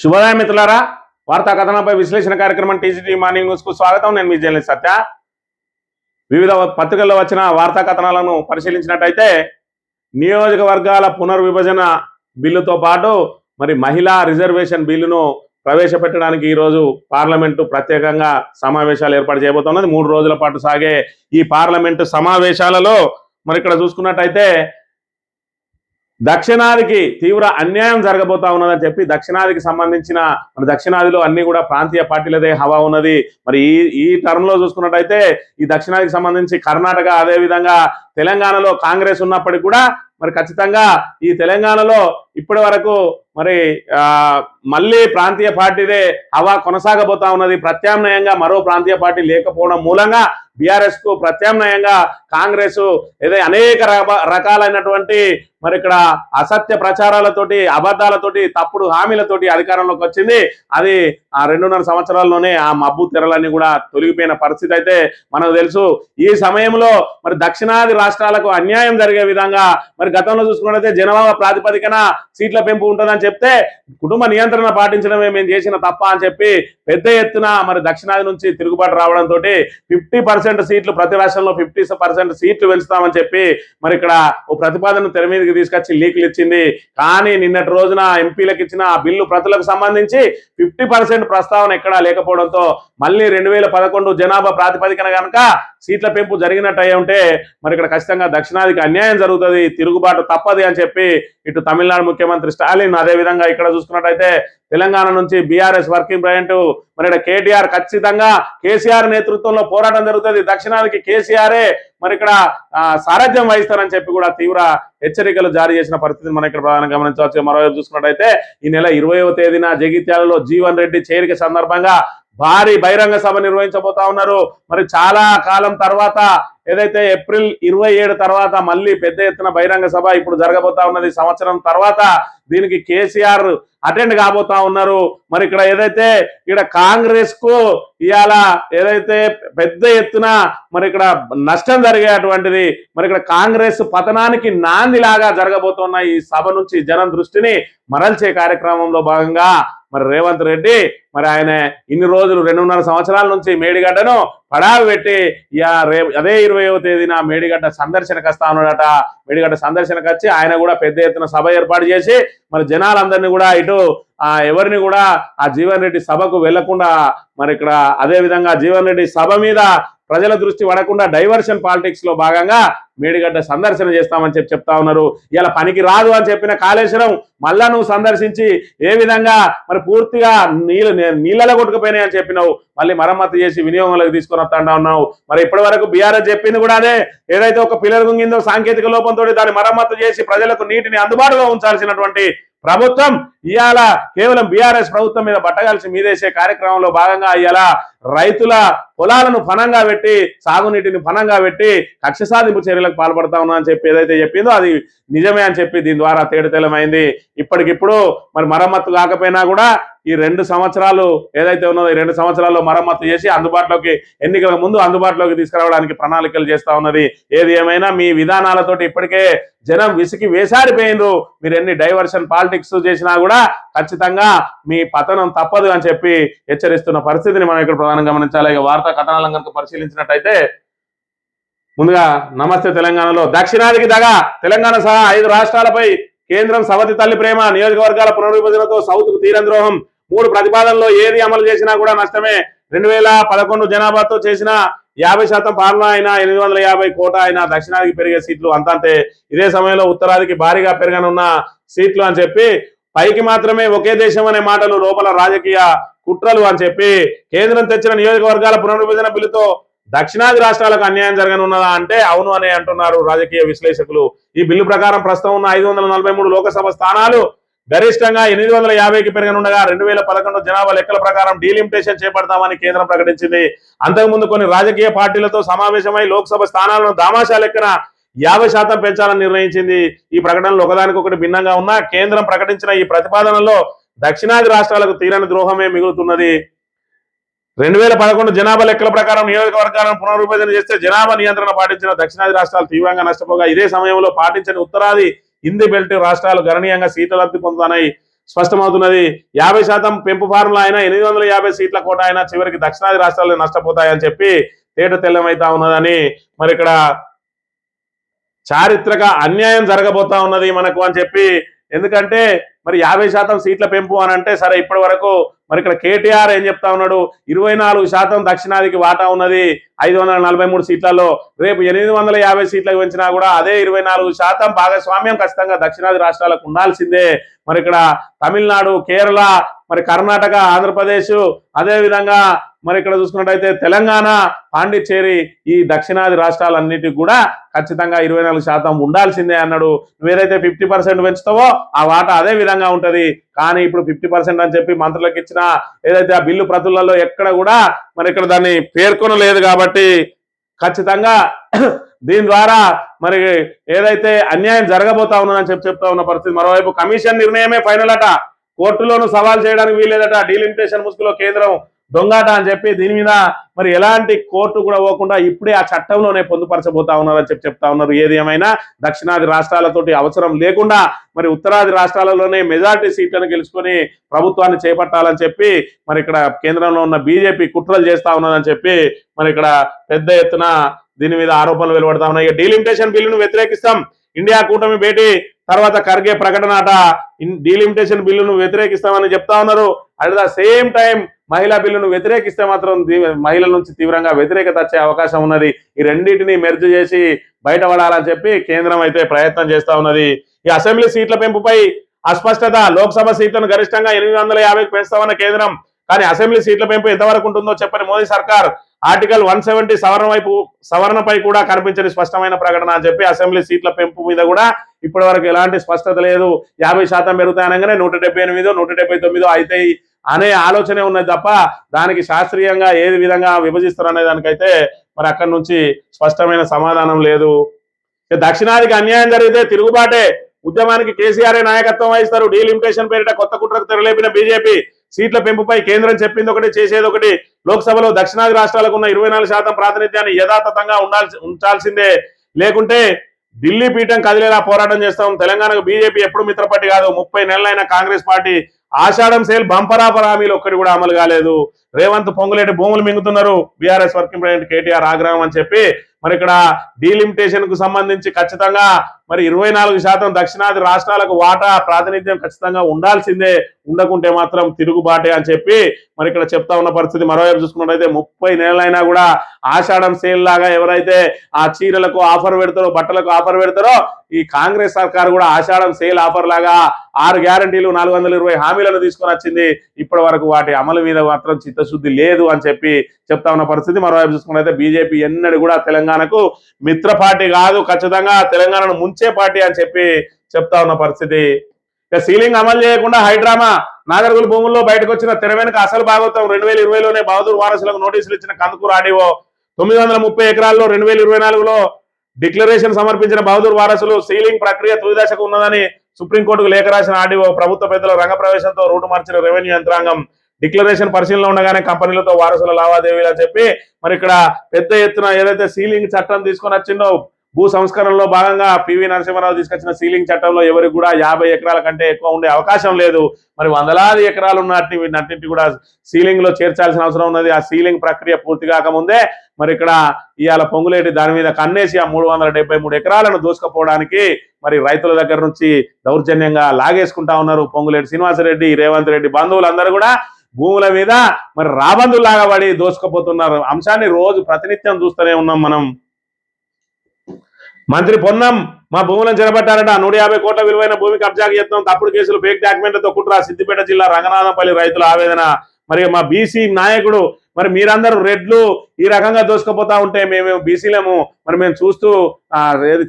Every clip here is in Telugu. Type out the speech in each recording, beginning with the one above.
శుభోదయం మిత్రులారా, వార్తా కథనంపై విశ్లేషణ కార్యక్రమం టీజీటీ మార్నింగ్ న్యూస్ కు స్వాగతం. నేను మీ జర్నలిస్ట్ సత్య. వివిధ పత్రికల్లో వచ్చిన వార్తా కథనాలను పరిశీలించినట్టయితే నియోజకవర్గాల పునర్విభజన బిల్లుతో పాటు మరి మహిళా రిజర్వేషన్ బిల్లును ప్రవేశపెట్టడానికి ఈరోజు పార్లమెంటు ప్రత్యేకంగా సమావేశాలు ఏర్పాటు చేయబోతున్నది. 3 రోజుల పాటు సాగే ఈ పార్లమెంటు సమావేశాలలో మరి ఇక్కడ చూసుకున్నట్టయితే దక్షిణాదికి తీవ్ర అన్యాయం జరగబోతా ఉన్నదని చెప్పి దక్షిణాదికి సంబంధించిన మన దక్షిణాదిలో అన్ని కూడా ప్రాంతీయ పార్టీలదే హవా ఉన్నది. మరి ఈ టర్మ్ లో చూసుకున్నట్టయితే ఈ దక్షిణాదికి సంబంధించి కర్ణాటక, అదే విధంగా తెలంగాణలో కాంగ్రెస్ ఉన్నప్పటికీ కూడా మరి ఖచ్చితంగా ఈ తెలంగాణలో ఇప్పటి వరకు మరి మళ్ళీ ప్రాంతీయ పార్టీదే హవా కొనసాగబోతా ఉన్నది. ప్రత్యామ్నాయంగా మరో ప్రాంతీయ పార్టీ లేకపోవడం మూలంగా బీఆర్ఎస్ కు ప్రత్యామ్నాయంగా కాంగ్రెస్ ఏదో అనేక రకాలైనటువంటి మరి ఇక్కడ అసత్య ప్రచారాలతోటి, అబద్ధాలతోటి, తప్పుడు హామీలతోటి అధికారంలోకి వచ్చింది. అది ఆ 2.5 సంవత్సరాల్లోనే ఆ మబ్బు తెరలన్నీ కూడా తొలగిపోయిన పరిస్థితి అయితే మనకు తెలుసు. ఈ సమయంలో మరి దక్షిణాది రాష్ట్రాలకు అన్యాయం జరిగే విధంగా మరి గతంలో చూసుకున్నట్లయితే జనాభా ప్రాతిపదికన సీట్ల పెంపు ఉంటుందని చెప్తే కుటుంబ నియంత్రణ పాటించడమే మేము చేసిన తప్ప అని చెప్పి పెద్ద ఎత్తున మరి దక్షిణాది నుంచి తిరుగుబాటు రావడంతో 50% సీట్లు, ప్రతి రాష్ట్రంలో 50% సీట్లు పెంచుతామని చెప్పి మరి ఇక్కడ ఓ ప్రతిపాదన తెర మీదకి తీసుకొచ్చి లీకులు ఇచ్చింది. కానీ నిన్నటి రోజున ఎంపీలకు ఇచ్చిన ఆ బిల్లు ప్రతులకు సంబంధించి 50% ప్రస్తావన ఎక్కడా లేకపోవడంతో మళ్ళీ 2011 జనాభా ప్రాతిపదికన కనుక సీట్ల పెంపు జరిగినట్టు అయి ఉంటే మరి ఇక్కడ ఖచ్చితంగా దక్షిణాదికి అన్యాయం జరుగుతుంది, తిరుగుబాటు తప్పది అని చెప్పి ఇటు తమిళనాడు ముఖ్యమంత్రి స్టాలిన్, అదేవిధంగా ఇక్కడ చూసుకున్నట్టయితే తెలంగాణ నుంచి బీఆర్ఎస్ వర్కింగ్ ప్రెసిడెంట్ మరి ఇక్కడ కేటీఆర్ ఖచ్చితంగా కేసీఆర్ నేతృత్వంలో పోరాటం జరుగుతుంది, దక్షిణాదికి కేసీఆరే మరి ఇక్కడ సారథ్యం వహిస్తారని చెప్పి కూడా తీవ్ర హెచ్చరికలు జారీ చేసిన పరిస్థితిని మనం ఇక్కడ ప్రధానంగా గమనించవచ్చు. మరోవైపు చూసుకున్నట్టయితే ఈ నెల 20వ తేదీన జగిత్యాలలో జీవన్ రెడ్డి చేరిక సందర్భంగా భారీ బహిరంగ సభ నిర్వహించబోతా ఉన్నారు. మరి చాలా కాలం తర్వాత ఏదైతే ఏప్రిల్ 27 తర్వాత మళ్ళీ పెద్ద ఎత్తున బహిరంగ సభ ఇప్పుడు జరగబోతా ఉన్నది. సంవత్సరం తర్వాత దీనికి కేసీఆర్ అటెండ్ కాబోతా ఉన్నారు. మరి ఇక్కడ ఏదైతే ఇక్కడ కాంగ్రెస్ కు ఇవాళ ఏదైతే పెద్ద ఎత్తున మరి ఇక్కడ నష్టం జరిగేటువంటిది, మరి ఇక్కడ కాంగ్రెస్ పతనానికి నాందిలాగా జరగబోతున్న ఈ సభ నుంచి జనం దృష్టిని మరల్చే కార్యక్రమంలో భాగంగా మరి రేవంత్ రెడ్డి మరి ఆయన ఇన్ని రోజులు 2.5 సంవత్సరాల నుంచి మేడిగడ్డను పడావి పెట్టి అదే 20వ తేదీన మేడిగడ్డ సందర్శనకు వస్తా ఉన్నాడట. మేడిగడ్డ సందర్శనకు వచ్చి ఆయన కూడా పెద్ద ఎత్తున సభ ఏర్పాటు చేసి మరి జనాలందరినీ కూడా ఇటు ఎవరిని కూడా ఆ జీవన్ రెడ్డి సభకు వెళ్లకుండా మరి ఇక్కడ అదే విధంగా జీవన్ రెడ్డి సభ మీద ప్రజల దృష్టి పడకుండా డైవర్షన్ పాలిటిక్స్ లో భాగంగా మేడిగడ్డ సందర్శన చేస్తామని చెప్తా ఉన్నారు. ఇలా పనికి రాదు అని చెప్పిన కాళేశ్వరం మళ్ళా నువ్వు సందర్శించి ఏ విధంగా మరి పూర్తిగా నీళ్ళలో కొట్టుకుపోయినాయి అని చెప్పినావు, మళ్ళీ మరమ్మతు చేసి వినియోగంలోకి తీసుకొని వస్తా ఉన్నావు. మరి ఇప్పటి వరకు బీఆర్ఎస్ చెప్పింది కూడా అదే, ఏదైతే ఒక పిల్లర్ గుంగిందో సాంకేతిక లోపంతో దాన్ని మరమ్మతు చేసి ప్రజలకు నీటిని అందుబాటులో ఉంచాల్సినటువంటి ప్రభుత్వం ఇవాళ కేవలం బీఆర్ఎస్ ప్రభుత్వం మీద బట్టగాల్సి మీదేసే కార్యక్రమంలో భాగంగా ఇవాళ రైతుల పొలాలను ఫనంగా పెట్టి, సాగునీటిని ఫనంగా పెట్టి కక్ష సాధింపు చర్యలకు పాల్పడతా ఉన్నా అని చెప్పి ఏదైతే చెప్పిందో అది నిజమే అని చెప్పి దీని ద్వారా తేటతెల్లమైంది. ఇప్పటికిప్పుడు మరి మరమ్మత్తు కాకపోయినా కూడా ఈ 2 సంవత్సరాలు ఏదైతే ఉన్నదో ఈ 2 సంవత్సరాల్లో మరమ్మత్తు చేసి అందుబాటులోకి ఎన్నికల ముందు అందుబాటులోకి తీసుకురావడానికి ప్రణాళికలు చేస్తా ఉన్నది. ఏది ఏమైనా మీ విధానాలతోటి ఇప్పటికే జనం విసికి వేసారిపోయినరు. మీరు ఎన్ని డైవర్షన్ పాలిటిక్స్ చేసినా కూడా ఖచ్చితంగా మీ పతనం తప్పదు అని చెప్పి హెచ్చరిస్తున్న పరిస్థితిని మనం ఇక్కడ ప్రధానంగా గమనించాలి. వార్తా కథనాలను కనుక పరిశీలించినట్టయితే ముందుగా నమస్తే తెలంగాణలో దక్షిణాదికి దగా, తెలంగాణ సహా 5 రాష్ట్రాలపై కేంద్రం సవతి తల్లి ప్రేమ, నియోజకవర్గాల పునర్విభజనతో సౌత్ కు తీరం ద్రోహం, 3 ప్రతిపాదనలో ఏది అమలు చేసినా కూడా నష్టమే. 2011 జనాభాతో చేసిన 50% పాలన అయినా 850 కోట అయినా దక్షిణాదికి పెరిగే సీట్లు అంతంతే. ఇదే సమయంలో ఉత్తరాదికి భారీగా పెరగనున్న సీట్లు అని చెప్పి పైకి మాత్రమే ఒకే దేశం అనే మాటలు లోపల రాజకీయ కుట్రలు అని చెప్పి కేంద్రం తెచ్చిన నియోజకవర్గాల పునర్విభజన బిల్లుతో దక్షిణాది రాష్ట్రాలకు అన్యాయం జరగనున్నదా అంటే అవును అని అంటున్నారు రాజకీయ విశ్లేషకులు. ఈ బిల్లు ప్రకారం ప్రస్తుతం ఉన్న 543 లోకసభ స్థానాలు గరిష్టంగా 850కి పెరగనుండగా 2011 జనాభా లెక్కల ప్రకారం డీలిమిటేషన్ చేపడతామని కేంద్రం ప్రకటించింది. అంతకుముందు కొన్ని రాజకీయ పార్టీలతో సమావేశమై లోక్సభ స్థానాలను దామాషా లెక్కన 50% పెంచాలని నిర్ణయించింది. ఈ ప్రకటనలు ఒకదానికొకటి భిన్నంగా ఉన్నా కేంద్రం ప్రకటించిన ఈ ప్రతిపాదనలో దక్షిణాది రాష్ట్రాలకు తీరని ద్రోహమే మిగులుతున్నది. 2011 జనాభా లెక్కల ప్రకారం నియోజకవర్గాలను పునర్విభజన చేస్తే జనాభా నియంత్రణ పాటించిన దక్షిణాది రాష్ట్రాలు తీవ్రంగా నష్టపోగా ఇదే సమయంలో పాటించని ఉత్తరాది హిందీ బెల్ట్ రాష్ట్రాలు గణనీయంగా సీట్ల లబ్ధి పొందుతున్నాయి. స్పష్టమవుతున్నది. 50% పెంపు ఫార్ములా అయినా 850 సీట్ల కోట అయినా చివరికి దక్షిణాది రాష్ట్రాలు నష్టపోతాయని చెప్పి తేట తెల్లమైతా ఉన్నదని మరి ఇక్కడ చారిత్రక అన్యాయం జరగబోతా ఉన్నది మనకు అని చెప్పి. ఎందుకంటే మరి 50% సీట్ల పెంపు అని అంటే సరే, ఇప్పటి వరకు మరి ఇక్కడ కేటీఆర్ ఏం చెప్తా ఉన్నాడు, 24% దక్షిణాదికి వాటా ఉన్నది 543 సీట్లలో. రేపు 850 సీట్లకు పెంచినా కూడా అదే 24% భాగస్వామ్యం ఖచ్చితంగా దక్షిణాది రాష్ట్రాలకు ఉండాల్సిందే. మరి ఇక్కడ తమిళనాడు, కేరళ, మరి కర్ణాటక, ఆంధ్రప్రదేశ్, అదే విధంగా మరి ఇక్కడ చూసుకున్నట్టయితే తెలంగాణ, పాండిచ్చేరి, ఈ దక్షిణాది రాష్ట్రాలన్నిటికి కూడా ఖచ్చితంగా 24% ఉండాల్సిందే అన్నాడు. నువ్వేదైతే 50% పెంచుతావో ఆ వాటా అదే విధంగా ఉంటది. కానీ ఇప్పుడు 50% అని చెప్పి మంత్రులకు ఇచ్చిన ఏదైతే ఆ బిల్లు ప్రతులలో ఎక్కడ కూడా మరి ఇక్కడ దాన్ని పేర్కొనలేదు. కాబట్టి ఖచ్చితంగా దీని ద్వారా మరి ఏదైతే అన్యాయం జరగబోతా ఉన్నదని చెప్తా ఉన్న పరిస్థితి. మరోవైపు కమిషన్ నిర్ణయమే ఫైనల్ అట, కోర్టులోనూ సవాల్ చేయడానికి వీలేదట. డీలిమిటేషన్ ముసుగులో కేంద్రం దొంగాట అని చెప్పి దీని మీద మరి ఎలాంటి కోర్టు కూడా పోకుండా ఇప్పుడే ఆ చట్టంలోనే పొందుపరచబోతా ఉన్నారని చెప్తా ఉన్నారు. ఏది ఏమైనా దక్షిణాది రాష్ట్రాలతోటి అవసరం లేకుండా మరి ఉత్తరాది రాష్ట్రాలలోనే మెజారిటీ సీట్లను గెలుచుకొని ప్రభుత్వాన్ని చేపట్టాలని చెప్పి మరి ఇక్కడ కేంద్రంలో ఉన్న బీజేపీ కుట్రలు చేస్తా ఉన్నదని చెప్పి మరి ఇక్కడ పెద్ద ఎత్తున దీని మీద ఆరోపణలు వెలువడతా ఉన్నాయి. డీలిమిటేషన్ బిల్లును వ్యతిరేకిస్తాం, ఇండియా కూటమి భేటీ తర్వాత ఖర్గే ప్రకటన అట. డీలిమిటేషన్ బిల్లును వ్యతిరేకిస్తామని చెప్తా ఉన్నారు. అట్ ద సేమ్ టైం మహిళా బిల్లును వ్యతిరేకిస్తే మాత్రం మహిళల నుంచి తీవ్రంగా వ్యతిరేకత వచ్చే అవకాశం ఉన్నది. ఈ రెండింటిని మెర్జ్ చేసి బయటపడాలని చెప్పి కేంద్రం అయితే ప్రయత్నం చేస్తా ఉన్నది. ఈ అసెంబ్లీ సీట్ల పెంపుపై అస్పష్టత. లోక్సభ సీట్లను గరిష్టంగా 850కి పెంచుతామన్న కేంద్రం, కానీ అసెంబ్లీ సీట్ల పెంపు ఎంతవరకు ఉంటుందో చెప్పని మోదీ సర్కార్. ఆర్టికల్ 170 సవరణపై కూడా కనిపించని స్పష్టమైన ప్రకటన అని చెప్పి అసెంబ్లీ సీట్ల పెంపు మీద కూడా ఇప్పటి వరకు ఎలాంటి స్పష్టత లేదు. 50% పెరుగుతాయనగానే 178, 179 అయితే అనే ఆలోచనే ఉన్నది తప్ప దానికి శాస్త్రీయంగా ఏది విధంగా విభజిస్తారు అనే దానికైతే మరి అక్కడి నుంచి స్పష్టమైన సమాధానం లేదు. దక్షిణాదికి అన్యాయం జరిగితే తిరుగుబాటే, ఉద్యమానికి కేసీఆర్ నాయకత్వం వహిస్తారు. డీలిమిటేషన్ పేరిట కొత్త కుట్రకు తెరలేపిన బీజేపీ సీట్ల పెంపుపై కేంద్రం చెప్పింది ఒకటి, చేసేది ఒకటి. లోక్సభలో దక్షిణాది రాష్ట్రాలకు ఉన్న 24% ప్రాతినిధ్యాన్ని యథాతథంగా ఉంచాల్సిందే, లేకుంటే ఢిల్లీ పీఠం కదిలేలా పోరాటం చేస్తాం. తెలంగాణకు బీజేపీ ఎప్పుడు మిత్రపట్టి కాదు. 30 నెలలైన కాంగ్రెస్ పార్టీ ఆషాఢం సేల్ బంపరాపర్ హామీలు ఒక్కటి కూడా అమలు కాలేదు. రేవంత్ పొంగులేటి భూములు మింగుతున్నారు. బీఆర్ఎస్ వర్కింగ్ ప్రెసిడెంట్ కేటీఆర్ ఆగ్రహం అని చెప్పి మరి ఇక్కడ డీలిమిటేషన్ కు సంబంధించి ఖచ్చితంగా మరి 24% దక్షిణాది రాష్ట్రాలకు వాటా ప్రాతినిధ్యం ఖచ్చితంగా ఉండాల్సిందే, ఉండకుంటే మాత్రం తిరుగుబాటే అని చెప్పి మరి ఇక్కడ చెప్తా ఉన్న పరిస్థితి. మరోవైపు చూసుకున్నట్టయితే 30 నెలలైనా కూడా ఆషాఢం సేల్ లాగా ఎవరైతే ఆ చీరలకు ఆఫర్ పెడతారో, బట్టలకు ఆఫర్ పెడతారో, ఈ కాంగ్రెస్ సర్కార్ కూడా ఆషాఢం సేల్ ఆఫర్ లాగా 6 గ్యారంటీలు 420 హామీలను తీసుకొని వచ్చింది. ఇప్పటి వరకు వాటి అమలు మీద మాత్రం చిత్తశుద్ధి లేదు అని చెప్పి చెప్తా ఉన్న పరిస్థితి. మరోవైపు చూసుకున్నట్లయితే బీజేపీ ఎన్నడూ కూడా తెలంగాణకు మిత్ర పార్టీ కాదు, ఖచ్చితంగా తెలంగాణను ముంచే పార్టీ అని చెప్పి చెప్తా ఉన్న పరిస్థితి. ఇక సీలింగ్ అమలు చేయకుండా హైడ్రామా. నాగర్గుల్ భూముల్లో బయటకు వచ్చిన తెర వెనుక అసలు భాగవతం. 2020లోనే బహదూర్ వారసులకు నోటీసులు ఇచ్చిన కందుకూరు ఆర్డీఓ. 930 ఎకరాల్లో 2024లో డిక్లరేషన్ సమర్పించిన బహదూర్ వారసులు సీలింగ్ ప్రక్రియ తుది దశకు ఉన్నదని సుప్రీంకోర్టుకు లేఖ రాసిన ఆర్డీఓ. ప్రభుత్వ పెద్దల రంగప్రవేశంతో రూటు మార్చిన రెవెన్యూ యంత్రాంగం. డిక్లరేషన్ పరిశీలన ఉండగానే కంపెనీలతో వారసుల లావాదేవీలు అని చెప్పి మరి ఇక్కడ పెద్ద ఎత్తున ఏదైతే సీలింగ్ చట్టం తీసుకొని వచ్చిందో, భూ సంస్కరణలో భాగంగా పివి నరసింహారావు తీసుకొచ్చిన సీలింగ్ చట్టంలో ఎవరికి కూడా 50 ఎకరాల కంటే ఎక్కువ ఉండే అవకాశం లేదు. మరి వందలాది ఎకరాలు ఉన్నట్టు వీటిని కూడా సీలింగ్ లో చేర్చాల్సిన అవసరం ఉన్నది. ఆ సీలింగ్ ప్రక్రియ పూర్తి కాకముందే మరి ఇక్కడ ఇవాళ పొంగులేటి దాని మీద కన్నేసి ఆ 373 ఎకరాలను దోసుకుపోవడానికి మరి రైతుల దగ్గర నుంచి దౌర్జన్యంగా లాగేసుకుంటా ఉన్నారు. పొంగులేటి శ్రీనివాసరెడ్డి, రేవంత్ రెడ్డి బంధువులందరూ కూడా భూముల మీద మరి రాబందులాగా పడి దోసుకుపోతున్నారు. అంశాన్ని రోజు ప్రతినిత్యం చూస్తూనే ఉన్నాం మనం. మంత్రి పొన్నం మా భూములను చెరబట్టారట. 150 కోట్ల విలువైన భూమి కబ్జాకి యత్నం, తప్పుడు కేసులు, ఫేక్ డాక్యుమెంట్లతో కుట్ర. సిద్దిపేట జిల్లా రంగనాథంపల్లి రైతుల ఆవేదన. మరి మా బీసీ నాయకుడు మరి మీరందరూ రెడ్లు ఈ రకంగా దోసుకుపోతా ఉంటే మేము బీసీలేము మరి మేము చూస్తూ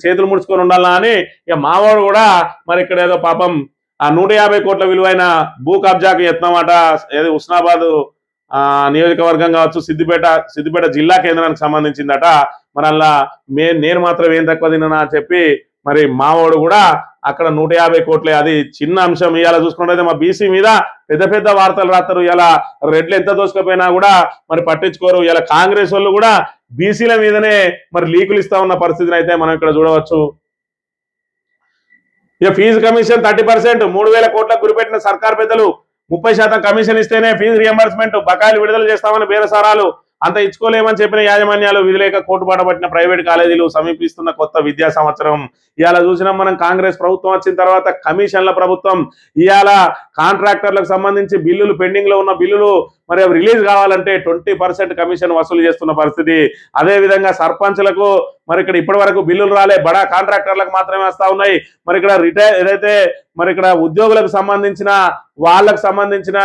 చేతులు ముడుచుకొని ఉండాలా అని ఇక మావాడు కూడా మరి ఇక్కడ ఏదో పాపం ఆ 150 కోట్ల విలువైన భూ కబ్జాకు యత్నం అట. ఏది హుస్నాబాద్ నియోజకవర్గం కావచ్చు, సిద్దిపేట జిల్లా కేంద్రానికి సంబంధించిందట. మరి అలా నేను మాత్రం ఏం తక్కువ తిన్నా అని చెప్పి మరి మావోడు కూడా అక్కడ 150 కోట్లే, అది చిన్న అంశం. ఇవాళ చూసుకున్నట్టయితే మా బీసీ మీద పెద్ద వార్తలు రాస్తారు. ఇలా రెడ్లు ఎంత దోసుకపోయినా కూడా మరి పట్టించుకోరు. ఇలా కాంగ్రెస్ వాళ్ళు కూడా బీసీల మీదనే మరి లీకులు ఇస్తా ఉన్న పరిస్థితిని అయితే మనం ఇక్కడ చూడవచ్చు. ఇక ఫీజు కమిషన్ 30%, 3,000 కోట్లకు గురిపెట్టిన సర్కార్ పెద్దలు 30% కమిషన్ ఇస్తేనే ఫీజు రియంబర్స్మెంట్, బకాయిలు విడుదల చేస్తామని బేరసారాలు, అంత ఇచ్చుకోలేమని చెప్పిన యాజమాన్యాలు, విధులేక కోర్టుబాట పట్టిన ప్రైవేట్ కాలేజీలు, సమీపిస్తున్న కొత్త విద్యా సంవత్సరం. ఇవాళ చూసినాం మనం, కాంగ్రెస్ ప్రభుత్వం వచ్చిన తర్వాత కమిషన్ల ప్రభుత్వం. ఇవాళ కాంట్రాక్టర్లకు సంబంధించి బిల్లులు, పెండింగ్ లో ఉన్న బిల్లులు మరి అవి రిలీజ్ కావాలంటే 20% కమిషన్ వసూలు చేస్తున్న పరిస్థితి. అదే విధంగా సర్పంచ్లకు మరి ఇక్కడ ఇప్పటి వరకు బిల్లులు రాలే, బడా కాంట్రాక్టర్లకు మాత్రమే వస్తా ఉన్నాయి. మరి ఇక్కడ ఏదైతే మరి ఇక్కడ ఉద్యోగులకు సంబంధించిన వాళ్ళకు సంబంధించిన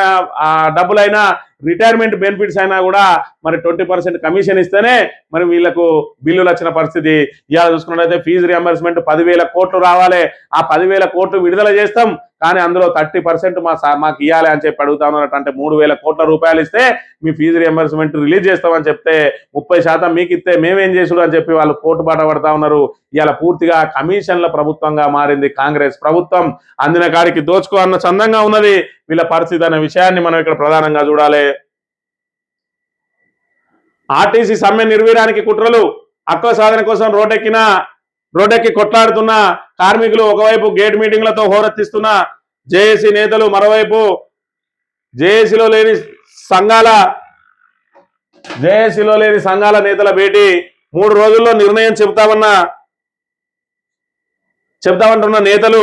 డబ్బులైనా, రిటైర్మెంట్ బెనిఫిట్స్ అయినా కూడా మరి 20% కమిషన్ ఇస్తేనే మరి వీళ్ళకు బిల్లులు వచ్చిన పరిస్థితి. ఇవాళ చూసుకున్నట్లయితే ఫీజు రియంబర్స్మెంట్ 10,000 కోట్లు రావాలి. ఆ 10,000 కోట్లు విడుదల చేస్తాం, కానీ అందులో 30% మాకు ఇవ్వాలి అని చెప్పి అడుగుతా ఉన్నారు. అంటే 3,000 కోట్ల రూపాయలు ఇస్తే మీ ఫీజు రియంబర్స్మెంట్ రిలీజ్ చేస్తామని చెప్తే 30% మీకు ఇస్తే మేమేం చేసుడు అని చెప్పి వాళ్ళు కోర్టు బాట పడతా ఉన్నారు. ఇవాళ పూర్తిగా కమిషన్ల ప్రభుత్వంగా మారింది కాంగ్రెస్ ప్రభుత్వం. అందిన కాడికి దోచుకో అన్న చందంగా ఉన్నది వీళ్ళ పరిస్థితి అనే విషయాన్ని మనం ఇక్కడ ప్రధానంగా చూడాలి. ఆర్టీసీ సమ్మె నిర్వీర్యానికి కుట్రలు, హక్కుల సాధన కోసం రోడ్డెక్కి కొట్లాడుతున్న కార్మికులు ఒకవైపు గేట్ మీటింగ్లతో హోరెత్తిస్తున్న జేఏసీ నేతలు, మరోవైపు జేఏసీలో లేని సంఘాల నేతల భేటీ. 3 రోజుల్లో నిర్ణయం చెప్తామంటున్న నేతలు,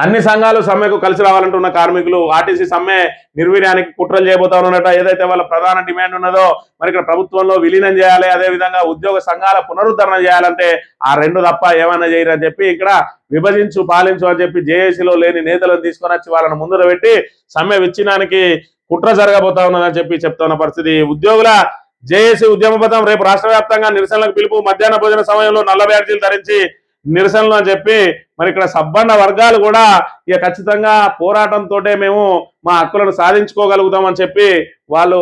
అన్ని సంఘాలు సమ్మెకు కలిసి రావాలంటున్న కార్మికులు. ఆర్టీసీ సమ్మె నిర్వీర్యానికి కుట్రలు చేయబోతా ఉన్నట. ఏదైతే వాళ్ళ ప్రధాన డిమాండ్ ఉన్నదో మరి ఇక్కడ ప్రభుత్వంలో విలీనం చేయాలి, అదేవిధంగా ఉద్యోగ సంఘాల పునరుద్ధరణ చేయాలంటే ఆ 2 తప్ప ఏమన్నా చేయరని చెప్పి ఇక్కడ విభజించు పాలించు అని చెప్పి జేఏసీలో లేని నేతలను తీసుకొని వచ్చి వాళ్ళని ముందర పెట్టి సమ్మె విచ్ఛిన్నానికి కుట్ర జరగబోతా ఉన్నదని చెప్పి చెప్తున్న పరిస్థితి. ఉద్యోగుల జేఏసీ ఉద్యమ పథం రేపు రాష్ట్ర వ్యాప్తంగా నిరసనలకు పిలుపు. మధ్యాహ్న భోజన సమయంలో నల్ల బ్యాడ్జీలు ధరించి నిరసనలు అని చెప్పి మరి ఇక్కడ సబ్బండ వర్గాలు కూడా ఇక ఖచ్చితంగా పోరాటంతో మేము మా హక్కులను సాధించుకోగలుగుతామని చెప్పి వాళ్ళు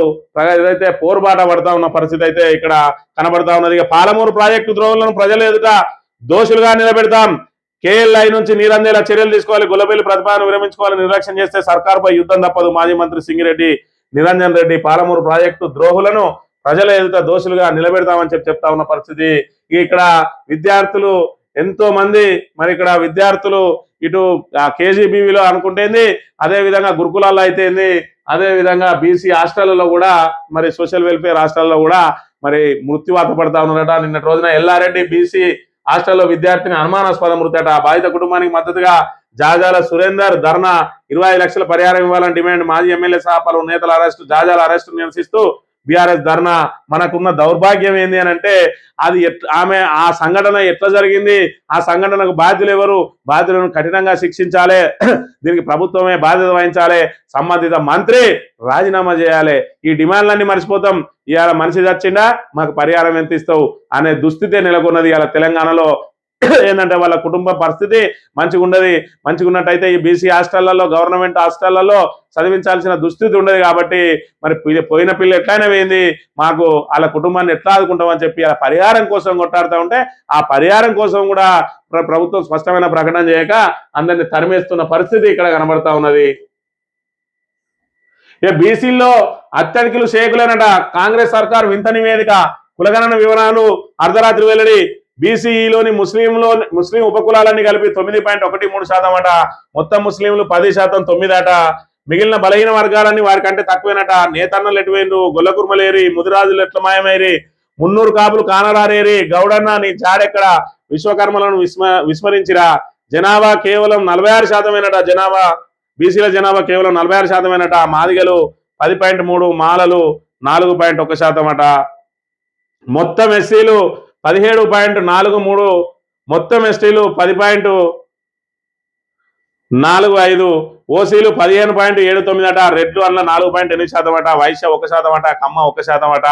ఏదైతే పోరుబాట పడతా ఉన్న పరిస్థితి అయితే ఇక్కడ కనబడతా ఉన్నది. ఇక పాలమూరు ప్రాజెక్టు ద్రోహులను ప్రజల ఎదుట దోషులుగా నిలబెడతాం, కేఎల్ఐ నుంచి నీరందేలా చర్యలు తీసుకోవాలి, గొల్లపల్లి ప్రతిపాదన విరమించుకోవాలి, నిర్లక్ష్యం చేస్తే సర్కారుపై యుద్ధం తప్పదు. మాజీ మంత్రి సింగిరెడ్డి నిరంజన్ రెడ్డి పాలమూరు ప్రాజెక్టు ద్రోహులను ప్రజల ఎదుట దోషులుగా నిలబెడతామని చెప్తా ఉన్న పరిస్థితి. ఇక్కడ విద్యార్థులు ఎంతో మంది మరి ఇక్కడ విద్యార్థులు ఇటు కేజీబీవీలో అనుకుంటేంది, అదే విధంగా గురుకులాల్లో అయితేంది, అదే విధంగా బీసీ హాస్టళ్లలో కూడా మరి సోషల్ వెల్ఫేర్ హాస్టల్లో కూడా మరి మృత్యువాత పడతా ఉన్నారట. నిన్నటి రోజున ఎల్లారెడ్డి బీసీ హాస్టల్లో విద్యార్థిని అనుమానాస్పద మృతట. బాధిత కుటుంబానికి మద్దతుగా జాజాల సురేందర్ ధర్నా, 25 లక్షల పరిహారం ఇవ్వాలని డిమాండ్. మాజీ ఎమ్మెల్యే సహా పలువురు నేతల అరెస్టు. జాజాల అరెస్టు నిరసిస్తూ బీఆర్ఎస్ ధర్నా. మనకున్న దౌర్భాగ్యం ఏంది అని అంటే అది ఆమె ఆ సంఘటన ఎట్లా జరిగింది, ఆ సంఘటనకు బాధ్యులు ఎవరు, బాధ్యులను కఠినంగా శిక్షించాలి, దీనికి ప్రభుత్వమే బాధ్యత వహించాలి, సంబంధిత మంత్రి రాజీనామా చేయాలి. ఈ డిమాండ్లన్నీ మర్చిపోతాం. ఇవాళ మనిషి చచ్చిందా మాకు పరిహారం ఎంత ఇస్తావు అనే దుస్థితే నెలకొన్నది ఇవాళ తెలంగాణలో. ఏంటంటే వాళ్ళ కుటుంబ పరిస్థితి మంచిగా ఉన్నట్టయితే ఈ బీసీ హాస్టళ్లలో, గవర్నమెంట్ హాస్టళ్లలో చదివించాల్సిన దుస్థితి ఉండదు. కాబట్టి మరి పోయిన పిల్ల ఎట్లయినా పోయింది, మాకు వాళ్ళ కుటుంబాన్ని ఎట్లా ఆదుకుంటామని చెప్పి అలా పరిహారం కోసం కొట్టాడుతూ ఉంటే ఆ పరిహారం కోసం కూడా ప్రభుత్వం స్పష్టమైన ప్రకటన చేయక అందరినీ తరిమేస్తున్న పరిస్థితి ఇక్కడ కనబడతా ఉన్నది. ఇక బీసీల్లో అత్యధికులు షేకులేనట. కాంగ్రెస్ సర్కార్ వింత నివేదిక. కులగణన వివరాలు అర్ధరాత్రి వెల్లడి. బీసీలోని ముస్లిం ఉపకులాలన్నీ కలిపి 9.13% అట. మొత్తం ముస్లింలు 10%, 9 అట. మిగిలిన బలహీన వర్గాలన్నీ వారికంటే తక్కువేనట. నేతన్నలు ఎటువైండ్రు, గొల్లకుర్మలేరి, ముదిరాజులు ఎట్ల మాయమైరి, మున్నూరు కాపులు కానరారేరి, గౌడన్న నీ చాడెక్కడ, విశ్వకర్మలను విస్మరించిరా. జనాభా కేవలం 46%. బీసీల జనాభా కేవలం 46%. మాదిగలు 10.3, మాలలు 4.1% అట. మొత్తం ఎస్సీలు 17.43, మొత్తం ఎస్టీలు 10.45, ఓసీలు 15.79 అట. రెడ్లు అన్న 4.8% అట. వైశ్య 1% అట. కమ్మ 1% అట.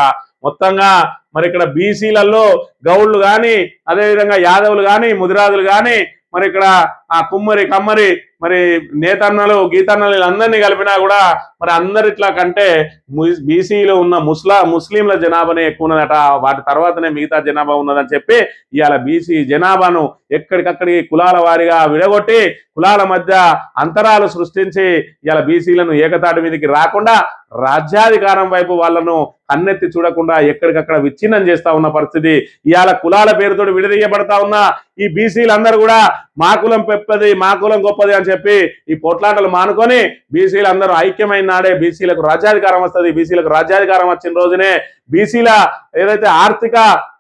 మొత్తంగా మరి ఇక్కడ బీసీలలో గౌడ్లు కానీ, అదేవిధంగా యాదవులు కానీ, ముదిరాజులు కానీ, మరి ఇక్కడ ఆ కుమ్మరి, కమ్మరి, మరి నేతన్నలు, గీతన్నలు వీళ్ళందరినీ కలిపినా కూడా మరి అందరిట్లా కంటే బీసీలో ఉన్న ముస్లింల జనాభానే ఎక్కువ ఉన్నదట. వాటి తర్వాతనే మిగతా జనాభా ఉన్నదని చెప్పి ఇవాళ బీసీ జనాభాను ఎక్కడికక్కడికి కులాల వారిగా విడగొట్టి కులాల మధ్య అంతరాలు సృష్టించి ఇవాళ బీసీలను ఏకతాటి మీదకి రాకుండా రాజ్యాధికారం వైపు వాళ్ళను కన్నెత్తి చూడకుండా ఎక్కడికక్కడ విచ్ఛిన్నం చేస్తా ఉన్న పరిస్థితి. ఇవాళ కులాల పేరుతో విడదీయబడతా ఉన్న ఈ బీసీలందరూ కూడా మా కులం పెద్దది, మా కులం గొప్పది అని చెప్పి ఈ పోట్లాటలు మానుకొని బీసీలు అందరూ ఐక్యమైన నాడే బీసీలకు రాజ్యాధికారం వస్తుంది. బీసీలకు రాజ్యాధికారం వచ్చిన రోజునే బీసీల ఏదైతే ఆర్థిక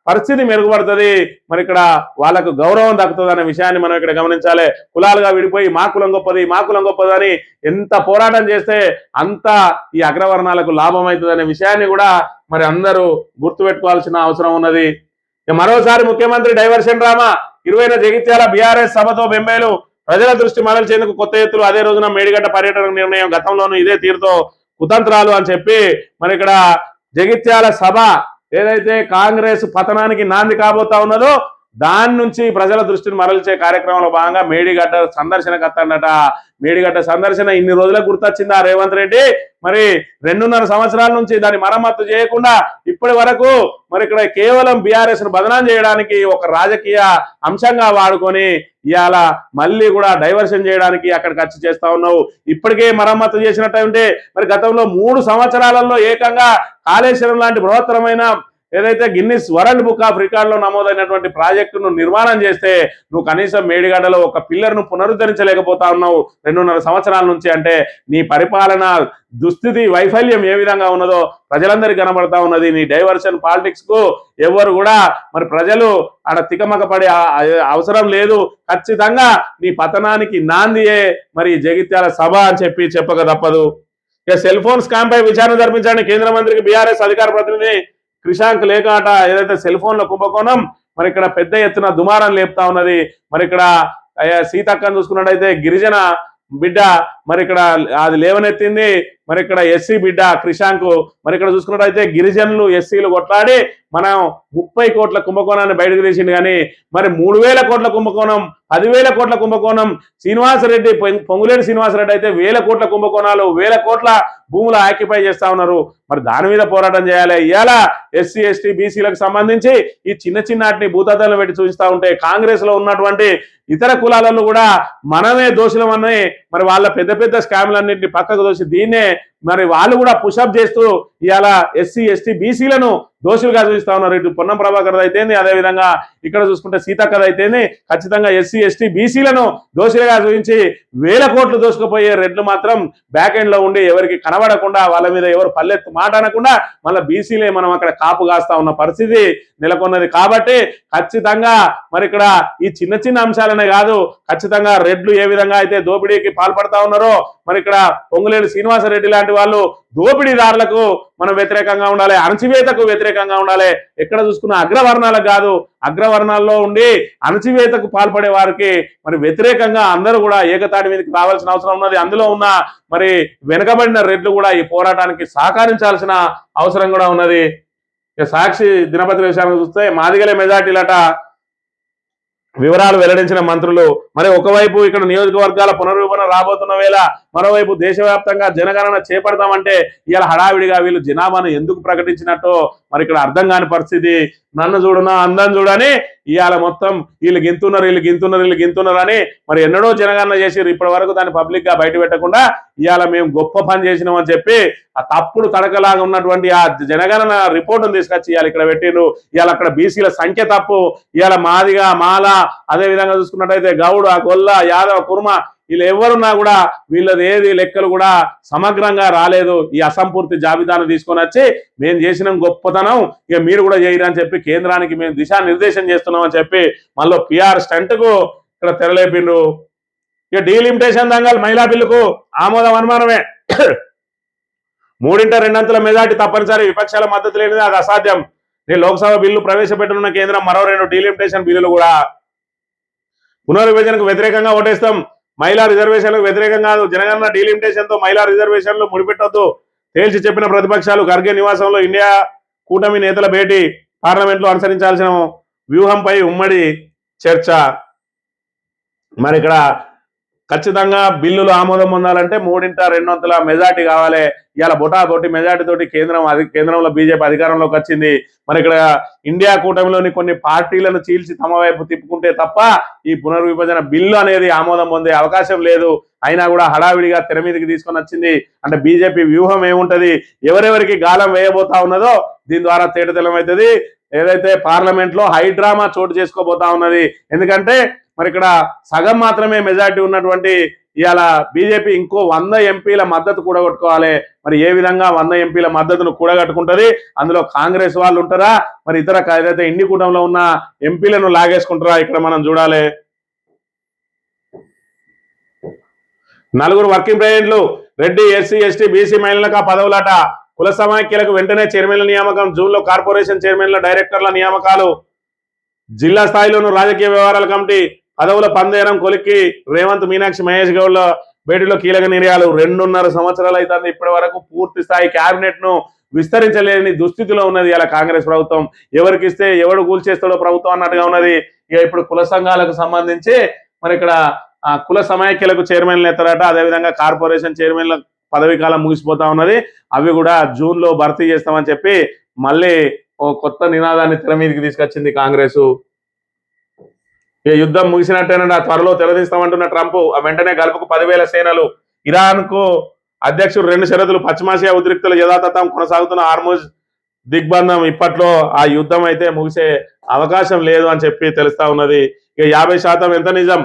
పరిస్థితి మెరుగుపడుతుంది, మరి ఇక్కడ వాళ్ళకు గౌరవం దక్కుతుంది అనే విషయాన్ని మనం ఇక్కడ గమనించాలి. కులాలుగా విడిపోయి మా కులం గొప్పది, మా కులం గొప్పది అని ఎంత పోరాటం చేస్తే అంత ఈ అగ్రవర్ణాలకు లాభం అవుతుంది అనే విషయాన్ని కూడా మరి అందరూ గుర్తుపెట్టుకోవాల్సిన అవసరం ఉన్నది. మరోసారి ముఖ్యమంత్రి డైవర్షన్ డ్రామా 20న జగిత్యాల బీఆర్ఎస్ సభతో బెంబేలు, ప్రజల దృష్టి మరల్చేందుకు కొత్త ఎత్తులు. అదే రోజున మేడిగడ్డ పర్యటన నిర్ణయం, గతంలోనూ ఇదే తీరుతో కుతంత్రాలు అని చెప్పి మరి ఇక్కడ జగిత్యాల సభ ఏదైతే కాంగ్రెస్ పతనానికి నాంది కాబోతా ఉన్నదో దాని నుంచి ప్రజల దృష్టిని మరల్చే కార్యక్రమంలో భాగంగా మేడిగడ్డ సందర్శనకు వస్తాడట. మేడిగడ్డ సందర్శన ఇన్ని రోజులకు గుర్తొచ్చిందా రేవంత్ రెడ్డి? మరి 2.5 సంవత్సరాల నుంచి దాన్ని మరమ్మత్తు చేయకుండా ఇప్పటి వరకు మరి ఇక్కడ కేవలం బీఆర్ఎస్ ను బదనాం చేయడానికి ఒక రాజకీయ అంశంగా వాడుకొని ఇవాళ మళ్ళీ కూడా డైవర్షన్ చేయడానికి అక్కడికి వచ్చి చేస్తా ఉన్నావు. ఇప్పటికే మరమ్మత్తు చేసినట్టు ఉంటే మరి గతంలో 3 సంవత్సరాలలో ఏకంగా కాళేశ్వరం లాంటి బృహత్తరమైన ఏదైతే గిన్నిస్ వరల్డ్ బుక్ ఆఫ్ రికార్డులో నమోదైనటువంటి ప్రాజెక్టును నిర్మాణం చేస్తే నువ్వు కనీసం మేడిగడ్డలో ఒక పిల్లర్ను పునరుద్ధరించలేకపోతా ఉన్నావు 2.5 సంవత్సరాల నుంచి. అంటే నీ పరిపాలన దుస్థితి, వైఫల్యం ఏ విధంగా ఉన్నదో ప్రజలందరికీ కనబడతా ఉన్నది. నీ డైవర్షన్ పాలిటిక్స్ కు ఎవరు కూడా మరి ప్రజలు ఆడ తికమక పడే అవసరం లేదు. ఖచ్చితంగా నీ పతనానికి నాందియే మరి జగిత్యాల సభ అని చెప్పి చెప్పక తప్పదు. ఇక సెల్ ఫోన్ స్కామ్ పై విచారణ జరిపించడానికి కేంద్ర మంత్రికి బీఆర్ఎస్ అధికార ప్రతినిధి క్రిషాంక్ లేఖ అట. ఏదైతే సెల్ ఫోన్ల కుంభకోణం మరి ఇక్కడ పెద్ద ఎత్తున దుమారం లేపుతా ఉన్నది. మరి ఇక్కడ సీతక్కను చూసుకున్నట్టయితే గిరిజన బిడ్డ మరి ఇక్కడ అది లేవనెత్తింది. మరి ఇక్కడ ఎస్సీ బిడ్డ క్రిషాంక్. మరి ఇక్కడ చూసుకున్నట్టయితే గిరిజనులు ఎస్సీలు కొట్లాడి మనం 30 కోట్ల కుంభకోణాన్ని బయటకు తీసింది. కానీ మరి 3,000 కోట్ల కుంభకోణం, 10,000 కోట్ల కుంభకోణం శ్రీనివాసరెడ్డి, పొంగులేని శ్రీనివాసరెడ్డి అయితే 1,000 కోట్ల కుంభకోణాలు, 1,000 కోట్ల భూములు ఆక్యుపై చేస్తా ఉన్నారు. మరి దాని మీద పోరాటం చేయాలి. ఇవాళ ఎస్సీ ఎస్టీ బీసీలకు సంబంధించి ఈ చిన్న వాటిని భూతద్దంలో పెట్టి చూపిస్తా ఉంటే కాంగ్రెస్ లో ఉన్నటువంటి ఇతర కులాలను కూడా మనమే దోషులమని మరి వాళ్ళ పెద్ద పెద్ద స్కామ్లన్నింటినీ పక్కకు దోసి దీన్నే మరి వాళ్ళు కూడా పుషప్ చేస్తూ ఇవాళ ఎస్సీ ఎస్టీ బీసీలను దోషులుగా చూపిస్తా ఉన్నారు. ఇటు పొన్నం ప్రభాకర్ అయితేంది, అదేవిధంగా ఇక్కడ చూసుకుంటే సీతక్కర్ అయితేంది, ఖచ్చితంగా ఎస్సీ ఎస్టీ బీసీలను దోషులుగా చూపించి 1,000 కోట్లు దోసుకుపోయే రెడ్లు మాత్రం బ్యాక్ ఎండ్ లో ఉండి ఎవరికి కనబడకుండా వాళ్ళ మీద ఎవరు పల్లెత్తు మాట అనకుండా మళ్ళీ బీసీలే మనం అక్కడ కాపు కాస్తా ఉన్న పరిస్థితి నెలకొన్నది. కాబట్టి ఖచ్చితంగా మరి ఇక్కడ ఈ చిన్న అంశాలనే కాదు, ఖచ్చితంగా రెడ్లు ఏ విధంగా అయితే దోపిడీకి పాల్పడతా ఉన్నారో మరి ఇక్కడ పొంగులేని శ్రీనివాసరెడ్డి లాంటి వాళ్ళు దోపిడీదారులకు మనం వ్యతిరేకంగా ఉండాలి, అణచివేతకు వ్యతిరేకంగా ఉండాలి. ఎక్కడ చూసుకున్న అగ్రవర్ణాలకు కాదు, అగ్రవర్ణాల్లో ఉండి అణచివేతకు పాల్పడే వారికి మరి వ్యతిరేకంగా అందరూ కూడా ఏకతాటి మీదకి రావాల్సిన అవసరం ఉన్నది. అందులో ఉన్న మరి వెనుకబడిన రెడ్లు కూడా ఈ పోరాటానికి సహకరించాల్సిన అవసరం కూడా ఉన్నది. సాక్షి దినపత్రిక విషయాన్ని చూస్తే మాదిగలే మెజార్టీలట వివరాలు వెల్లడించిన మంత్రులు. మరి ఒకవైపు ఇక్కడ నియోజకవర్గాల పునర్విభజన రాబోతున్న వేళ మరోవైపు దేశవ్యాప్తంగా జనగణన చేపడతామంటే ఇలా హడావిడిగా వీళ్ళు జనాభాను ఎందుకు ప్రకటించినట్టు మరి ఇక్కడ అర్థం కాని పరిస్థితి. నన్ను చూడనా అందం చూడని ఇవాళ మొత్తం వీళ్ళు గింతున్నారు అని మరి ఎన్నడో జనగణన చేసి ఇప్పటి వరకు దాన్ని పబ్లిక్ గా బయట పెట్టకుండా ఇవాళ మేము గొప్ప పని చేసినాం అని చెప్పి ఆ తప్పుడు తడకలాగా ఉన్నటువంటి ఆ జనగణన రిపోర్టును తీసుకొచ్చి ఇవాళ ఇక్కడ పెట్టిండ్రు. ఇవాళ అక్కడ బీసీల సంఖ్య తప్పు. ఇవాళ మాదిగా మాల అదే విధంగా చూసుకున్నట్టయితే గౌడ, గొల్ల, యాదవ, కుర్మ వీళ్ళు ఎవరున్నా కూడా వీళ్ళది ఏది లెక్కలు కూడా సమగ్రంగా రాలేదు. ఈ అసంపూర్తి జాబితాను తీసుకొని వచ్చి మేము చేసిన గొప్పతనం ఇక మీరు కూడా చేయరు అని చెప్పి కేంద్రానికి మేము దిశానిర్దేశం చేస్తున్నాం అని చెప్పి మళ్ళీ పిఆర్ స్టంట్ కు ఇక్కడ తెరలేపిండ్రు. ఇక డీలిమిటేషన్ దంగల్ మహిళా బిల్లుకు ఆమోదం అనుమానమే. 3/2 మెజార్టీ తప్పనిసరి, విపక్షాల మద్దతు లేనిది అది అసాధ్యం. నేను లోక్సభ బిల్లు ప్రవేశపెట్టనున్న కేంద్రం మరో 2 డీలిమిటేషన్ బిల్లులు కూడా. పునర్విభజనకు వ్యతిరేకంగా ఓటేస్తాం, మహిళా రిజర్వేషన్లకు వ్యతిరేకం కాదు, జనగణన డీలిమిటేషన్ తో మహిళా రిజర్వేషన్లు ముడిపెట్టొద్దు తేల్చి చెప్పిన ప్రతిపక్షాలు. ఖర్గే నివాసంలో ఇండియా కూటమి నేతల భేటీ, పార్లమెంట్ లో అనుసరించాల్సిన వ్యూహంపై ఉమ్మడి చర్చ. మరి ఇక్కడ ఖచ్చితంగా బిల్లులు ఆమోదం పొందాలంటే 3/2 మెజార్టీ కావాలి. ఇవాళ బొటాబొటి మెజార్టీ తోటి కేంద్రంలో బీజేపీ అధికారంలోకి వచ్చింది. మరి ఇక్కడ ఇండియా కూటమిలోని కొన్ని పార్టీలను చీల్చి తమ వైపు తిప్పుకుంటే తప్ప ఈ పునర్విభజన బిల్లు అనేది ఆమోదం పొందే అవకాశం లేదు. అయినా కూడా హడావిడిగా తెర మీదకి తీసుకొని వచ్చింది. అంటే బీజేపీ వ్యూహం ఏముంటది, ఎవరెవరికి గాలం వేయబోతా ఉన్నదో దీని ద్వారా తేటతెల్లమవుతుంది. ఏదైతే పార్లమెంట్ లో హైడ్రామా చోటు చేసుకోబోతా ఉన్నది. ఎందుకంటే మరి ఇక్కడ సగం మాత్రమే మెజార్టీ ఉన్నటువంటి ఇవాళ బీజేపీ ఇంకో 100 ఎంపీల మద్దతు కూడగట్టుకోవాలి. మరి ఏ విధంగా 100 ఎంపీల మద్దతును కూడగట్టుకుంటది, అందులో కాంగ్రెస్ వాళ్ళు ఉంటారా, మరి ఇతర ఏదైతే ఇండి కూటమిలో ఉన్న ఎంపీలను లాగేసుకుంటారా, ఇక్కడ మనం చూడాలి. 4 వర్కింగ్ ప్రెసిడెంట్లు రెడ్డి ఎస్సీ ఎస్టీ బీసీ మహిళలకు పదవులట. కుల సమాఖ్యలకు వెంటనే చైర్మన్ల నియామకం. జూన్లో కార్పొరేషన్ చైర్మన్ల డైరెక్టర్ల నియామకాలు. జిల్లా స్థాయిలోనూ రాజకీయ వ్యవహారాల కమిటీ పదవుల పందేరం కొలిక్కి రేవంత్ మీనాక్షి మహేష్ గౌడ్ల భేటీలో కీలక నిర్ణయాలు. 2.5 సంవత్సరాలు అవుతుంది ఇప్పటి వరకు పూర్తి స్థాయి క్యాబినెట్ ను విస్తరించలేని దుస్థితిలో ఉన్నది ఇలా కాంగ్రెస్ ప్రభుత్వం. ఎవరికి ఇస్తే ఎవడు కూల్చేస్తాడో ప్రభుత్వం అన్నట్టుగా ఉన్నది. ఇక ఇప్పుడు కుల సంఘాలకు సంబంధించి మరి ఇక్కడ కుల సమాఖ్యలకు చైర్మన్లు ఎత్తారట. అదేవిధంగా కార్పొరేషన్ చైర్మన్ల పదవీ కాలం ముగిసిపోతా ఉన్నది. అవి కూడా జూన్ లో భర్తీ చేస్తామని చెప్పి మళ్ళీ ఓ కొత్త నినాదాన్ని తెర మీదకి తీసుకొచ్చింది కాంగ్రెస్. యుద్ధం ముగిసినట్టేనండి, త్వరలో తెరదీస్తామంటున్న ట్రంప్. వెంటనే గల్ఫ్కు 10,000 సేనలు. ఇరాన్ కు అధ్యక్షుడు 2 షరతులు. పశ్చిమాసియా ఉద్రిక్తులు యథాతథం కొనసాగుతున్న హార్ముజ్ దిగ్బంధం. ఇప్పట్లో ఆ యుద్ధం అయితే ముగిసే అవకాశం లేదు అని చెప్పి తెలుస్తా ఉన్నది. ఇక 50% ఎంత నిజం,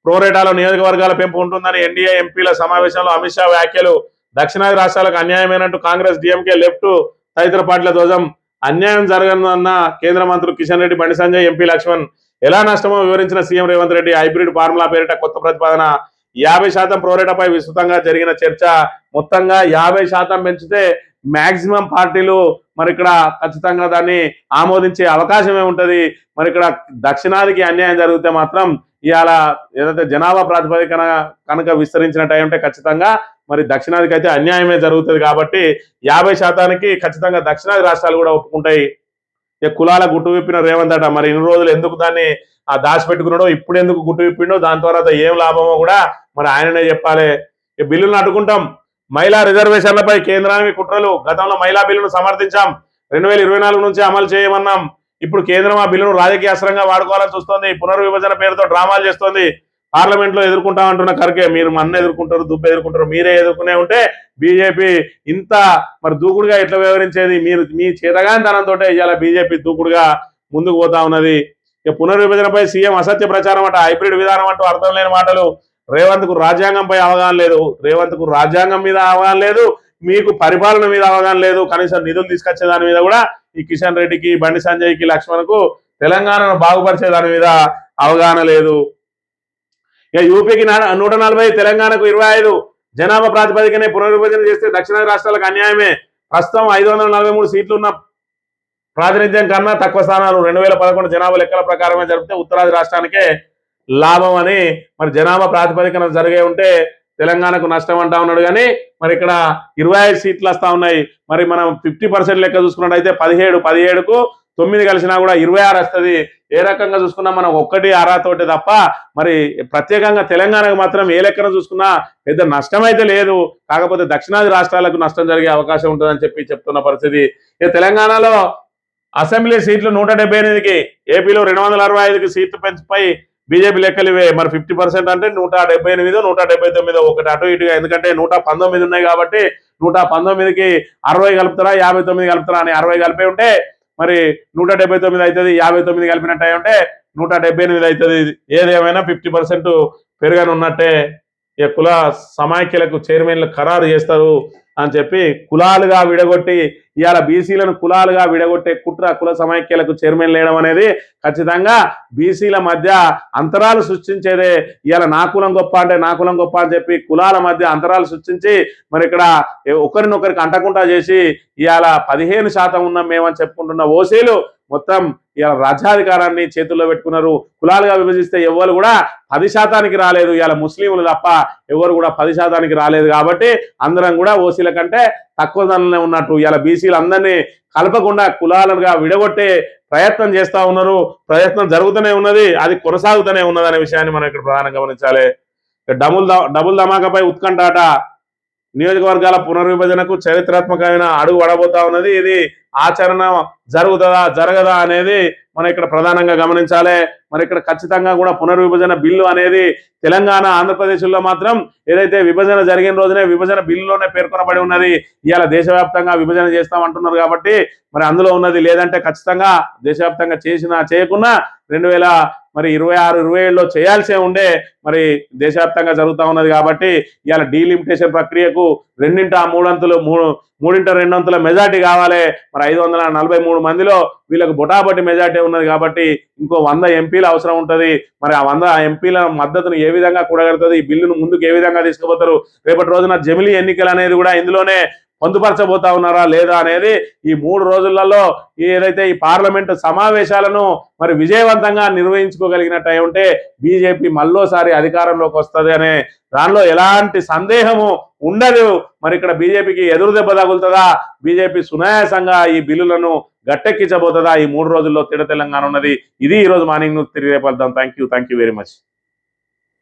ప్రోరేటాలో నియోజకవర్గాల పెంపు ఉంటుందని ఎన్డీఏ ఎంపీల సమావేశంలో అమిత్ షా వ్యాఖ్యలు. దక్షిణాది రాష్ట్రాలకు అన్యాయమైనట్టు కాంగ్రెస్, డిఎంకే, లెఫ్ట్ తదితర పార్టీల ధ్వజం. అన్యాయం జరగనున్న కేంద్ర మంత్రులు కిషన్ రెడ్డి, బండి సంజయ్, ఎంపీ లక్ష్మణ్. ఎలా నష్టమో వివరించిన CM Revanth Reddy. Hybrid formula పేరిట కొత్త ప్రతిపాదన. 50% ప్రోరేటాపై విస్తృతంగా జరిగిన చర్చ. మొత్తంగా 50% పెంచితే మాక్సిమం పార్టీలు మరి ఇక్కడ ఖచ్చితంగా దాన్ని ఆమోదించే అవకాశమే ఉంటది. మరి ఇక్కడ దక్షిణాదికి అన్యాయం జరిగితే మాత్రం ఇవాళ ఏదైతే జనాభా ప్రాతిపదికన కనుక విస్తరించినట్టు అయి ఉంటే ఖచ్చితంగా మరి దక్షిణాదికి అయితే అన్యాయమే జరుగుతుంది. కాబట్టి 50%కి ఖచ్చితంగా దక్షిణాది రాష్ట్రాలు కూడా ఒప్పుకుంటాయి. కులాల గుట్టు విప్పిన రేవంత్ అట. మరి ఇన్ని రోజులు ఎందుకు దాన్ని దాచిపెట్టుకున్నాడో, ఇప్పుడు ఎందుకు గుట్టు విప్పిండో, దాని తర్వాత ఏం లాభమో కూడా మరి ఆయననే చెప్పాలి. బిల్లులను అడ్డుకుంటాం. మహిళా రిజర్వేషన్లపై కేంద్రానికి కుట్రలు. గతంలో మహిళా బిల్లును సమర్థించాం. 2024 నుంచి అమలు చేయమన్నాం. ఇప్పుడు కేంద్రం ఆ బిల్లును రాజకీయ అస్త్రంగా వాడుకోవాలని చూస్తోంది. పునర్విభజన పేరుతో డ్రామాలు చేస్తోంది. పార్లమెంట్ లో ఎదుర్కొంటామంటున్న ఖర్గే. మీరు మన్న ఎదుర్కొంటారు, దుబ్బ ఎదుర్కొంటారు, మీరే ఎదుర్కొనే ఉంటే బీజేపీ ఇంత మరి దూకుడుగా ఎట్లా వ్యవహరించేది? మీరు మీ చేతగానితనంతో ఇవాళ బీజేపీ దూకుడుగా ముందుకు పోతా ఉన్నది. ఇక పునర్విభజనపై సీఎం అసత్య ప్రచారం అట. హైబ్రిడ్ విధానం అంటూ అర్థం లేని మాటలు. రేవంత్ కు రాజ్యాంగంపై అవగాహన లేదు. రేవంత్ కు రాజ్యాంగం మీద అవగాహన లేదు, మీకు పరిపాలన మీద అవగాహన లేదు. కనీసం నిధులు తీసుకొచ్చే దాని మీద కూడా ఈ కిషన్ రెడ్డికి, బండి సంజయ్కి, లక్ష్మణ్కు తెలంగాణను బాగుపరిచే దాని మీద అవగాహన లేదు. ఇక యూపీకి 140, తెలంగాణకు 25. జనాభా ప్రాతిపదికనే పునర్విభజన చేస్తే దక్షిణాది రాష్ట్రాలకు అన్యాయమే. ప్రస్తుతం 543 సీట్లు ఉన్న ప్రాతినిధ్యం కన్నా తక్కువ స్థానాలు. 2011 జనాభా లెక్కల ప్రకారమే జరిపితే ఉత్తరాది రాష్ట్రానికే లాభం అని మరి జనాభా ప్రాతిపదికన జరిగే ఉంటే తెలంగాణకు నష్టం అంటా ఉన్నాడు. కానీ మరి ఇక్కడ 25 సీట్లు వస్తా ఉన్నాయి. మరి మనం 50% లెక్క చూసుకున్నట్టయితే 17కు 9 కలిసినా కూడా 26 వస్తుంది. ఏ రకంగా చూసుకున్నా మనం 1 తోటి తప్ప మరి ప్రత్యేకంగా తెలంగాణకు మాత్రం ఏ లెక్కన చూసుకున్నా పెద్ద నష్టం అయితే లేదు. కాకపోతే దక్షిణాది రాష్ట్రాలకు నష్టం జరిగే అవకాశం ఉంటుందని చెప్పి చెప్తున్న పరిస్థితి. ఇక తెలంగాణలో అసెంబ్లీ సీట్లు 178కి, ఏపీలో 265కి సీట్లు పెంచిపై బీజేపీ లెక్కలు ఇవే. మరి 50% అంటే 178, 179 ఒకటి అటు ఇటుగా. ఎందుకంటే 119 ఉన్నాయి కాబట్టి 119కి 60 కలుపుతారా, 59 కలుపుతారా అని 60 కలిపి ఉంటే మరి 179 అవుతుంది. 59 కలిపినట్టు అయి ఉంటే 178 అవుతుంది. ఏదేమైనా 50% పెరగనున్నట్టే. ఇక కుల సమాఖ్యలకు చైర్మన్లు ఖరారు చేస్తారు అని చెప్పి కులాలుగా విడగొట్టి ఇవాళ బీసీలను కులాలుగా విడగొట్టే కుట్ర కుల సమాఖ్యలకు చైర్మన్ లేయడం అనేది ఖచ్చితంగా బీసీల మధ్య అంతరాలు సృష్టించేదే. ఇవాళ నా కులం గొప్ప అంటే నా కులం గొప్ప అని చెప్పి కులాల మధ్య అంతరాలు సృష్టించి మరి ఇక్కడ ఒకరినొకరికి అంటకుండా చేసి ఇవాళ 15% ఉన్నాం మేమని చెప్పుకుంటున్న ఓసీలు మొత్తం ఇవాళ రాజ్యాధికారాన్ని చేతుల్లో పెట్టుకున్నారు. కులాలుగా విభజిస్తే ఎవరు కూడా 10%కి రాలేదు. ఇవాళ ముస్లింలు తప్ప ఎవరు కూడా 10%కి రాలేదు. కాబట్టి అందరం కూడా ఓసీల కంటే తక్కువ ధనలనే ఉన్నట్టు ఇవాళ బీసీలు అందరినీ కలపకుండా కులాలుగా విడగొట్టే ప్రయత్నం చేస్తా ఉన్నారు. ప్రయత్నం జరుగుతూనే ఉన్నది, అది కొనసాగుతూనే ఉన్నది అనే విషయాన్ని మనం ఇక్కడ ప్రధానంగా గమనించాలి. డబుల్ ధమాకాపై ఉత్కంఠాట, నియోజకవర్గాల పునర్విభజనకు చరిత్రాత్మకమైన అడుగు పడబోతా ఉన్నది. ఇది ఆచరణ జరుగుతుందా జరగదా అనేది మనం ఇక్కడ ప్రధానంగా గమనించాలి. మరి ఇక్కడ ఖచ్చితంగా కూడా పునర్విభజన బిల్లు అనేది తెలంగాణ ఆంధ్రప్రదేశ్లో మాత్రం ఏదైతే విభజన జరిగిన రోజునే విభజన బిల్లులోనే పేర్కొనబడి ఉన్నది. ఇవాళ దేశవ్యాప్తంగా విభజన చేస్తామంటున్నారు కాబట్టి మరి అందులో ఉన్నది. లేదంటే ఖచ్చితంగా దేశవ్యాప్తంగా చేసినా చేయకున్నా 2026-27లో చేయాల్సే ఉండే మరి దేశవ్యాప్తంగా జరుగుతూ ఉన్నది. కాబట్టి ఇవాళ డీలిమిటేషన్ ప్రక్రియకు 2/3 మెజార్టీ కావాలి. మరి 543 మందిలో వీళ్ళకు బొటాబొటి మెజార్టీ ఉన్నది కాబట్టి ఇంకో 100 ఎంపీలు అవసరం ఉంటుంది. మరి ఆ 100 ఎంపీల మద్దతును ఏ విధంగా కూడగలుగుతుంది, ఈ బిల్లును ముందుకు ఏ విధంగా తీసుకుపోతారు, రేపటి రోజున జమిలీ ఎన్నికలు అనేది కూడా ఇందులోనే పొందుపరచబోతా ఉన్నారా లేదా అనేది ఈ 3 రోజులలో ఏదైతే ఈ పార్లమెంటు సమావేశాలను మరి విజయవంతంగా నిర్వహించుకోగలిగినట్టు ఉంటే బీజేపీ మళ్ళోసారి అధికారంలోకి వస్తుంది అనే దానిలో ఎలాంటి సందేహము ఉండదు. మరి ఇక్కడ బీజేపీకి ఎదురు దెబ్బ తగులుతుందా, బీజేపీ సునాయాసంగా ఈ బిల్లులను గట్టెక్కించబోతుందా, ఈ 3 రోజుల్లో తెలంగాణ ఉన్నది. ఇది ఈ రోజు మార్నింగ్ న్యూస్. తిరిగి రేపొద్దాం. Thank you very much.